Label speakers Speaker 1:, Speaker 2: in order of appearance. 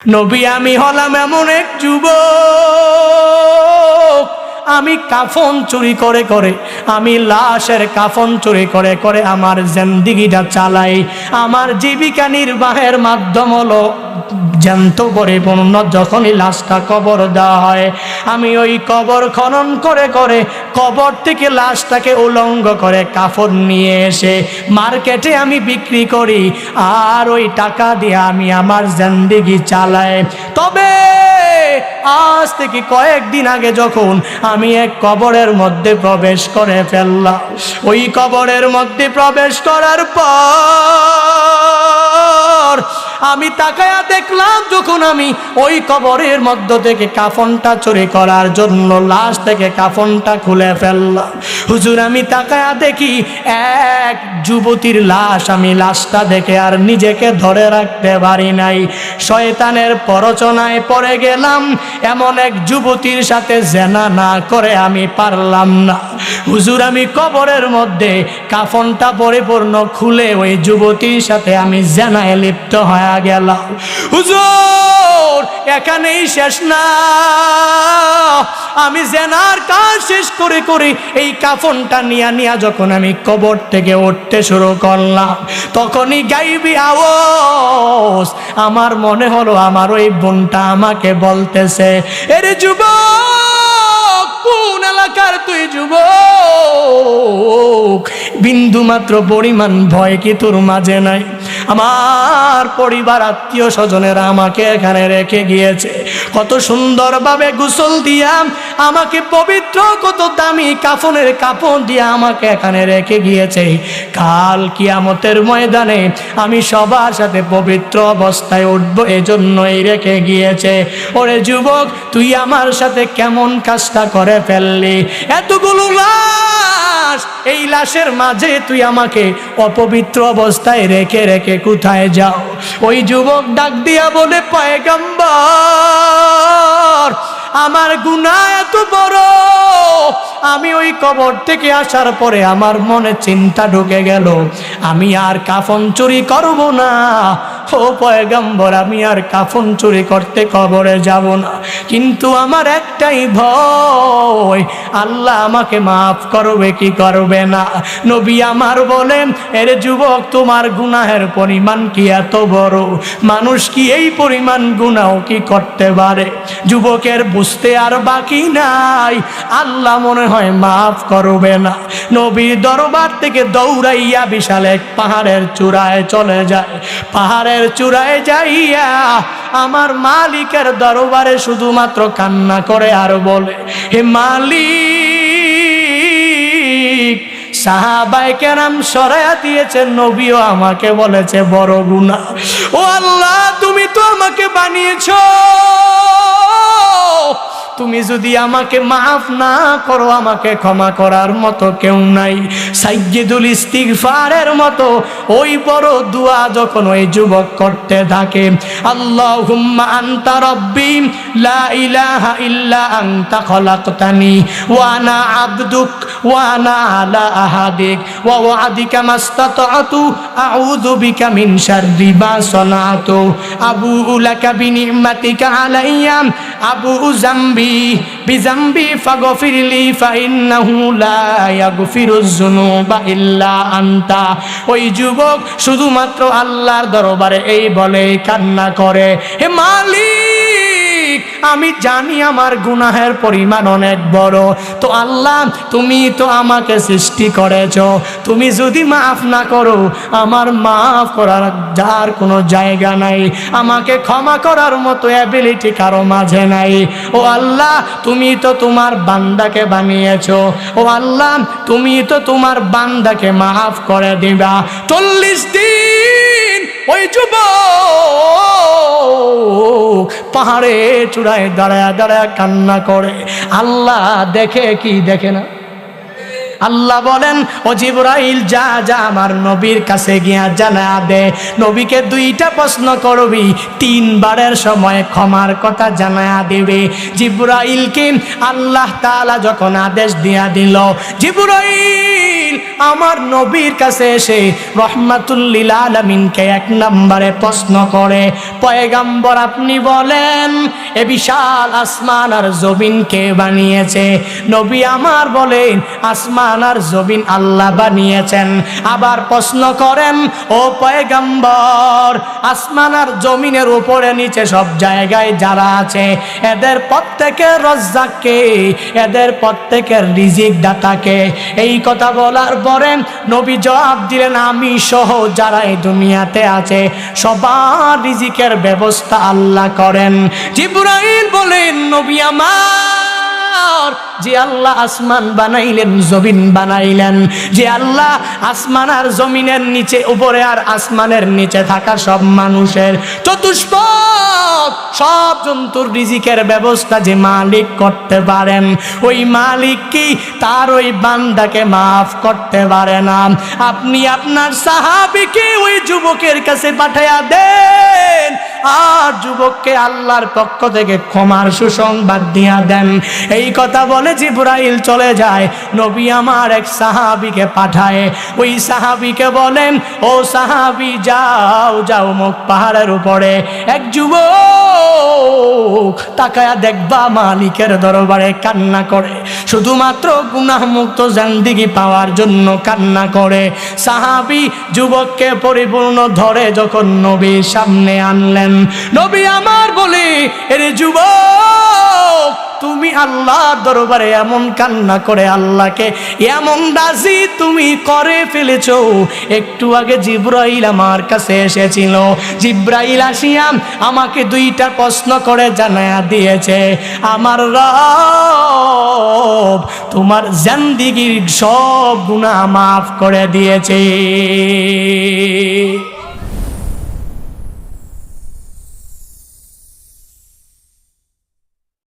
Speaker 1: নবী আমি হলাম এমন এক যুবক, আমি কাফন চুরি করে করে, আমি লাশের কাফন চুরি করে করে আমার জিন্দেগিটা চালাই। আমার জীবিকা নির্বাহের মাধ্যম হলো জ্যান্ত পরিপূর্ণ যখনই লাশটা কবর দেওয়া হয়, আমি ওই কবর খনন করে করে কবর থেকে লাশটাকে উলঙ্গ করে কাফন নিয়ে এসে মার্কেটে আমি বিক্রি করি, আর ওই টাকা দিয়ে আমি আমার জিন্দেগি চালাই। তবে আজ থেকে কয়েকদিন আগে যখন আমি এক কবরের মধ্যে প্রবেশ করে ফেললাম, ওই কবরের মধ্যে প্রবেশ করার পর আমি তাকায়া দেখলাম, যখন আমি ওই কবরের মধ্য থেকে কাফনটা চুরি করার জন্য লাশ থেকে কাফনটা খুলে ফেললাম, হুজুর আমি তাকায়া দেখি এক যুবতীর লাশ। আমি লাশটা দেখে আর নিজেকে ধরে রাখতে পারি নাই, শয়তানের প্ররোচনায় পড়ে গেলাম। এমন এক যুবতীর সাথে জেনা না করে আমি পারলাম না। হুজুর আমি কবরের মধ্যে কাফনটা পরিপূর্ণ খুলে ওই যুবতীর সাথে আমি জেনায় লিপ্ত হয়ে গেলাম। হুজুর এখানেই শেষ না, আমি জেনার কাজ শেষ করে করে এই কাফনটা নিয়া যখন আমি কবর থেকে উঠতে শুরু করলাম, তখনই গাইবি আওয়াজ আমার মনে হলো আমার ওই বোনটা আমাকে বলতেছে, এরে যুবক কোন এলাকার তুই যুবক? বিন্দু মাত্র পরিমাণ ভয় কি তোর মাঝে নাই? আমার পরিবার আত্মীয় স্বজনেরা আমাকে এখানে রেখে গিয়েছে, কত সুন্দরভাবে গোসল দিয়া আমাকে পবিত্র, কত দামি কাফনের কাপড় দিয়ে আমাকে এখানে রেখে গিয়েছে। কাল কিয়ামতের ময়দানে আমি সবার সাথে পবিত্র অবস্থায় উঠবো, এজন্যই রেখে গিয়েছে। ওরে যুবক তুই আমার সাথে কেমন কাজটা করে ফেললি? এতগুলো লাশ, এই লাশের মাঝে তুই আমাকে অপবিত্র অবস্থায় রেখে রেখে কোথায় যাও? ওই যুবক ডাক দিয়া বলে, পয়গম্বর আমার গুনাহ এত বড়, আমি ওই কবর থেকে আসার পরে আমার মনে চিন্তা ঢুকে গেল আমি আর কাফন চুরি করব না। ও পয়গম্বর আমি আর কাফন চুরি করতে কবরে যাব না, কিন্তু আমার একটাই ভয়, আল্লাহ আমাকে মাফ করবে কি করবে না? নবী আমার বলেন, এর যুবক তোমার গুনাহের পরিমাণ কি এত বড়? মানুষ কি এই পরিমাণ গুনাহ কি করতে পারে? যুবকের বুঝতে আর বাকি নাই, আল্লাহ মনে হয় মাফ করবে না। নবীর দরবার থেকে দৌড়াইয়া বিশাল এক পাহাড়ের চূড়ায় চলে যায়। পাহাড়ের চূড়ায় যাইয়া আমার মালিকের দরবারে শুধুমাত্র কান্না করে আর বলে, হে মালিক, সাহাবায়ে কেরাম সরায়া দিয়েছেন, নবীও আমাকে বলেছে বড় গুনাহ। ও আল্লাহ তুমি তো আমাকে বানিয়েছো, তুমি যদি আমাকে মাফ না করো আমাকে ক্ষমা করার মতো কেউ নাই। সাইয়্যিদুল ইস্তিগফারের মতো ওই বড় দোয়া যখন ওই যুবক করতে থাকে, আল্লাহুম্মা আনতা রাব্বি লা ইলাহা ইল্লা আনতা খলাকতানি ওয়া আনা আবদুক ওয়া আনা আলা আহাদিক ওয়া ওয়াদিকা মাস্তাতআতু আউযু বিকা মিন শাররি মা সানাতু আবুউ লাকা বিনি'মাতিকা আলাইয়া আবুউ যামবি বিযামবি ফাগফিরলি ফাইন্নাহু লা ইয়াগফিরুয যুনুবা ইল্লা আনতা। ওই যুবক শুধুমাত্র আল্লাহর দরবারে এই বলে কান্না করে, হে মালিক আমি জানি আমার গুনাহের পরিমাণ অনেক বড়, তো আল্লাহ তুমি তো আমাকে সৃষ্টি করেছো, তুমি যদি মাফ না করো আমার মাফ করার যার কোনো জায়গা নাই, আমাকে ক্ষমা করার মতো অ্যাবিলিটি কারো মাঝে নাই। ও আল্লাহ তুমি তো তোমার বান্দাকে বানিয়েছো, ও আল্লাহ তুমি তো তোমার বান্দাকে মাফ করে দিবা। 40 দিন ওই যুবক পাহাড়ে চূড়ায় দাঁড়ায় দাঁড়ায় কান্না করে। আল্লাহ দেখে কি দেখে না? আল্লাহ বলেন, ও জিবরাইল যা যা আমার নবীর কাছে গিয়া জানা দে, নবীকে দুইটা প্রশ্ন করবি, তিনবারের সময় ক্ষমার কথা জানা দিবে। জিবরাইলকে আল্লাহ তাআলা যখন আদেশ দিয়া দিল, জিবরাইল আমার নবীর কাছে এসে রহমাতুল লিল আলামিনকে এক নম্বরে প্রশ্ন করে, পয়গম্বর আপনি বলেন এ বিশাল আসমান আর জমিন কে বানিয়েছে? নবী আমার বলেন, আসমান আর জমিন আল্লাহ বানিয়েছেন। আবার প্রশ্ন করেন, ও পয়গম্বর আসমান আর জমিনের উপরে নিচে সব জায়গায় যারা আছে এদের প্রত্যেকের রাজ্জাক কে? এদের প্রত্যেকের রিজিক দাতা কে? এই কথা বলার পরে নবী জবাব দিলেন, আমি সহ যারা এই দুনিয়াতে আছে সবার রিজিকের ব্যবস্থা আল্লাহ করেন। জিবরাইল বলেন, নবী আমার, যে আল্লাহ আসমান বানাইলেন জমিন বানাইলেন, যে আল্লাহ আসমান আর জমিনের নিচে উপরে আর আসমানের নিচে থাকা সব মানুষের চতুষ্পদ সব জন্তুর রিজিকের ব্যবস্থা যে মালিক করতে পারেন, ওই মালিক কি তার ওই বান্দাকে মাফ করতে পারে না? আপনি আপনার সাহাবীকে ওই যুবকের কাছে পাঠাইয়া দেন, আর যুবককে আল্লাহর পক্ষ থেকে ক্ষমার সুসংবাদ দিয়া দেন। এই কথা বলে জিবরাইল চলে যায়। নবী আমার এক সাহাবীকে পাঠায়, ওই সাহাবীকে বলেন, ও সাহাবী যাও যাও মুখ পাহাড়ের উপরে এক যুবক তাকায়া দেখবা মালিকের দরবারে কান্না করে, শুধুমাত্র গুনাহ মুক্ত জিন্দেগি পাওয়ার জন্য কান্না করে। সাহাবী যুবককে পরিপূর্ণ ধরে যখন নবীর সামনে আনলেন, নবী আমার বলে, এরে যুবক তুমি আল্লাহর দরবারে এমন কান্না করে আল্লাহকে এমন রাজি তুমি করে ফেলেছো। একটু আগে জিবরাইল আমার কাছে এসেছিল, জিবরাইল আসিয়া আমাকে দুইটা প্রশ্ন করে জানায়া দিয়েছে, আমার রব তোমার জিন্দেগীর সব গুনাহ মাফ করে দিয়েছে।